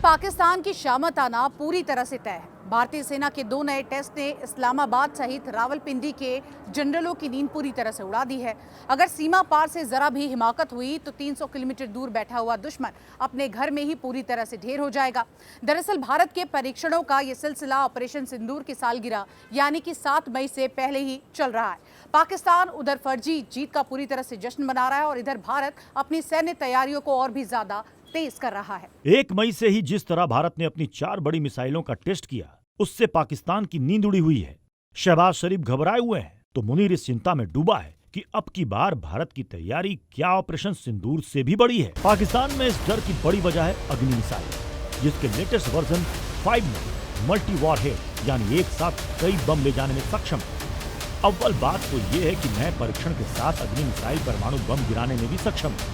पाकिस्तान की शामत आना पूरी तरह से तय है। भारतीय सेना के 2 नए टेस्ट ने इस्लामाबाद सहित रावलपिंडी के जनरलों की नींद पूरी तरह से उड़ा दी है। अगर सीमा पार से जरा भी हिमाकत हुई तो 300 किलोमीटर दूर बैठा हुआ दुश्मन अपने घर में ही पूरी तरह से ढेर हो जाएगा। दरअसल भारत के परीक्षणों का ये सिलसिला ऑपरेशन सिंदूर की सालगिरह यानी कि 7 मई से पहले ही चल रहा है। पाकिस्तान उधर फर्जी जीत का पूरी तरह से जश्न मना रहा है और इधर भारत अपनी सैन्य तैयारियों को और भी ज्यादा तेज कर रहा है। 1 मई से ही जिस तरह भारत ने अपनी 4 बड़ी मिसाइलों का टेस्ट किया, उससे पाकिस्तान की नींद उड़ी हुई है। शहबाज शरीफ घबराए हुए हैं तो मुनीर इस चिंता में डूबा है कि अब की बार भारत की तैयारी क्या ऑपरेशन सिंदूर से भी बड़ी है। पाकिस्तान में इस डर की बड़ी वजह है अग्नि मिसाइल, जिसके लेटेस्ट वर्जन 5 में मल्टी वॉर हेड यानी एक साथ कई बम ले जाने में सक्षम है। अव्वल बात तो ये है कि नए परीक्षण के साथ अग्नि मिसाइल परमाणु बम गिराने में भी सक्षम है।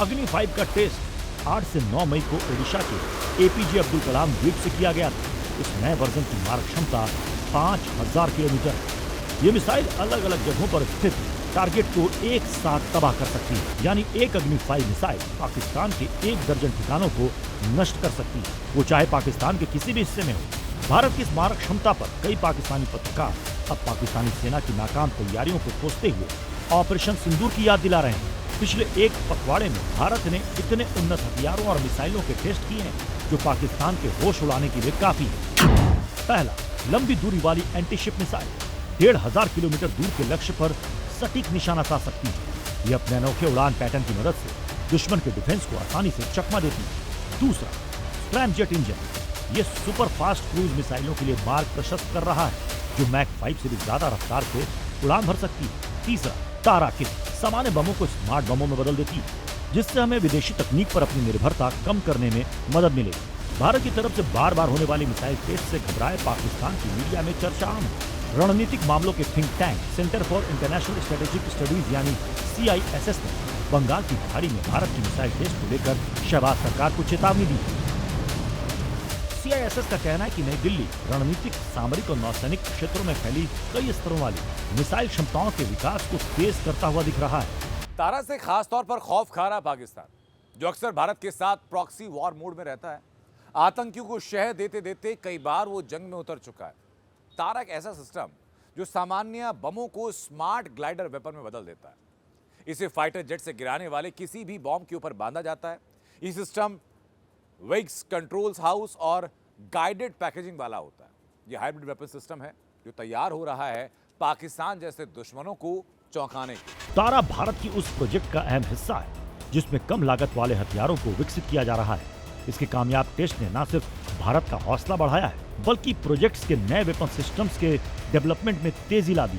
अग्नि 5 का टेस्ट 8 से 9 मई को ओडिशा के एपीजे अब्दुल कलाम द्वीप से किया गया था। इस नए वर्जन की मारक क्षमता 5000 किलोमीटर है। ये मिसाइल अलग अलग जगहों पर स्थित टारगेट को एक साथ तबाह कर सकती है, यानी एक अग्नि 5 मिसाइल पाकिस्तान के 1 दर्जन ठिकानों को नष्ट कर सकती है, वो चाहे पाकिस्तान के किसी भी हिस्से में हो। भारत की इस मारक क्षमता पर कई पाकिस्तानी पत्रकार अब पाकिस्तानी सेना की नाकाम तैयारियों को कोसते हुए ऑपरेशन सिंदूर की याद दिला रहे हैं। पिछले एक पखवाड़े में भारत ने इतने उन्नत हथियारों और मिसाइलों के टेस्ट किए हैं जो पाकिस्तान के होश उड़ाने के लिए काफी है। पहला, लंबी दूरी वाली एंटी शिप मिसाइल 1500 किलोमीटर दूर के लक्ष्य पर सटीक निशाना साध सकती है। ये अपने अनोखे उड़ान पैटर्न की मदद से दुश्मन के डिफेंस को आसानी से चकमा देती है। दूसरा, स्क्रैमजेट इंजन, ये सुपर फास्ट क्रूज मिसाइलों के लिए मार्ग प्रशस्त कर रहा है, जो मैक 5 से भी ज्यादा रफ्तार से उड़ान भर सकती है। तीसरा, तारा किट, सामान्य बमों को स्मार्ट बमों में बदल देती है, जिससे हमें विदेशी तकनीक पर अपनी निर्भरता कम करने में मदद मिलेगी। भारत की तरफ से बार बार होने वाली मिसाइल टेस्ट से घबराए पाकिस्तान की मीडिया में चर्चा आम है। रणनीतिक मामलों के think tank centre for international strategic studies यानी CISS ने बंगाल की खाड़ी में भारत की मिसाइल टेस्ट को लेकर शहबाज सरकार को चेतावनी दी है। CISS का कहना है कि नई दिल्ली रणनीतिक, सामरिक और नौसैनिक क्षेत्रों में फैली कई स्तरों वाली मिसाइल क्षमताओं के विकास को तेज करता हुआ दिख रहा है। तारा से खास तौर पर खौफ खा रहा पाकिस्तान, जो अक्सर भारत के साथ प्रॉक्सी वॉर मोड में रहता है। आतंकियों को शह देते देते कई बार वो जंग में उतर चुका है। तारा एक ऐसा सिस्टम जो सामान्य बमों को स्मार्ट ग्लाइडर वेपन में बदल देता है। इसे फाइटर जेट से गिराने वाले किसी भी बॉम्ब के ऊपर बांधा जाता है। ये सिस्टम विग्स, कंट्रोल्स हाउस और गाइडेड पैकेजिंग वाला होता है। यह हाइब्रिड वेपन सिस्टम है जो तैयार हो रहा है पाकिस्तान जैसे दुश्मनों को चौंकाने की। तारा भारत की उस प्रोजेक्ट का अहम हिस्सा है जिसमें कम लागत वाले हथियारों को विकसित किया जा रहा है। इसके कामयाब टेस्ट ने न सिर्फ भारत का हौसला बढ़ाया है, बल्कि प्रोजेक्ट्स के नए वेपन सिस्टम्स के डेवलपमेंट में तेजी ला दी।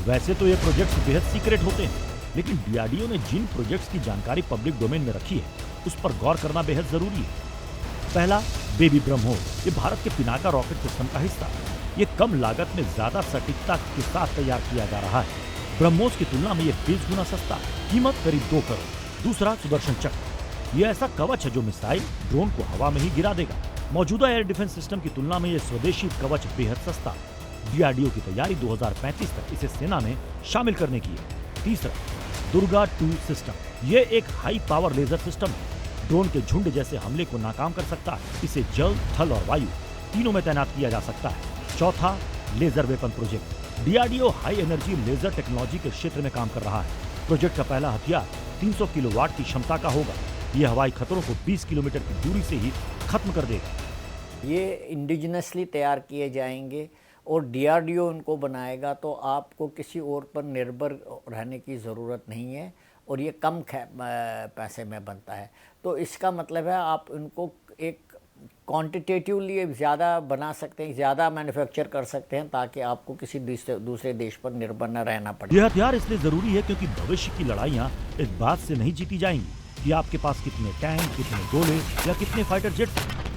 वैसे तो ये प्रोजेक्ट्स बेहद सीक्रेट होते हैं, लेकिन DRDO ने जिन प्रोजेक्ट्स की जानकारी पब्लिक डोमेन में रखी है, उस पर गौर करना बेहद जरूरी है। पहला, बेबी ब्रह्मोस, ये भारत के पिनाका रॉकेट सिस्टम का हिस्सा है। ये कम लागत में ज्यादा सटीकता के साथ तैयार किया जा रहा है। ब्रह्मोस की तुलना में ये 20 गुना सस्ता है, कीमत करीब 2 करोड़। दूसरा, सुदर्शन चक्र, ये ऐसा कवच है जो मिसाइल, ड्रोन को हवा में ही गिरा देगा। मौजूदा एयर डिफेंस सिस्टम की तुलना में ये स्वदेशी कवच बेहद सस्ता है। DRDO की तैयारी 2035 तक इसे सेना में शामिल करने की है। तीसरा, दुर्गा 2 सिस्टम, ये एक हाई पावर लेजर सिस्टम है, ड्रोन के झुंड जैसे हमले को नाकाम कर सकता है। इसे जल, थल और वायु तीनों में तैनात किया जा सकता है। चौथा, laser weapon project, DRDO high energy laser technology के क्षेत्र में काम कर रहा है। प्रोजेक्ट का पहला हथियार 300 किलोवाट की क्षमता का होगा। यह हवाई खतरों को 20 किलोमीटर की दूरी से ही खत्म कर देगा। ये इंडिजिनसली तैयार किए जाएंगे और DRDO उनको बनाएगा, तो आपको किसी और पर निर्भर रहने की ज़रूरत नहीं है और ये कम पैसे में बनता है। तो इसका मतलब है आप उनको एक क्वांटिटेटिवली ज़्यादा बना सकते हैं, ज़्यादा मैन्युफैक्चर कर सकते हैं, ताकि आपको किसी दूसरे देश पर निर्भर न रहना पड़े। यह हथियार इसलिए जरूरी है क्योंकि भविष्य की लड़ाइयाँ इस बात से नहीं जीती जाएंगी कि आपके पास कितने टैंक, कितने गोले या कितने फाइटर जेट,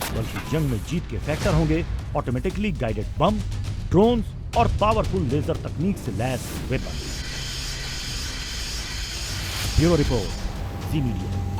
बल्कि जंग में जीत के फैक्टर होंगे ऑटोमेटिकली गाइडेड बम, ड्रोन्स और पावरफुल लेजर तकनीक से लैस वेपन। ब्यूरो रिपोर्ट, जी मीडिया।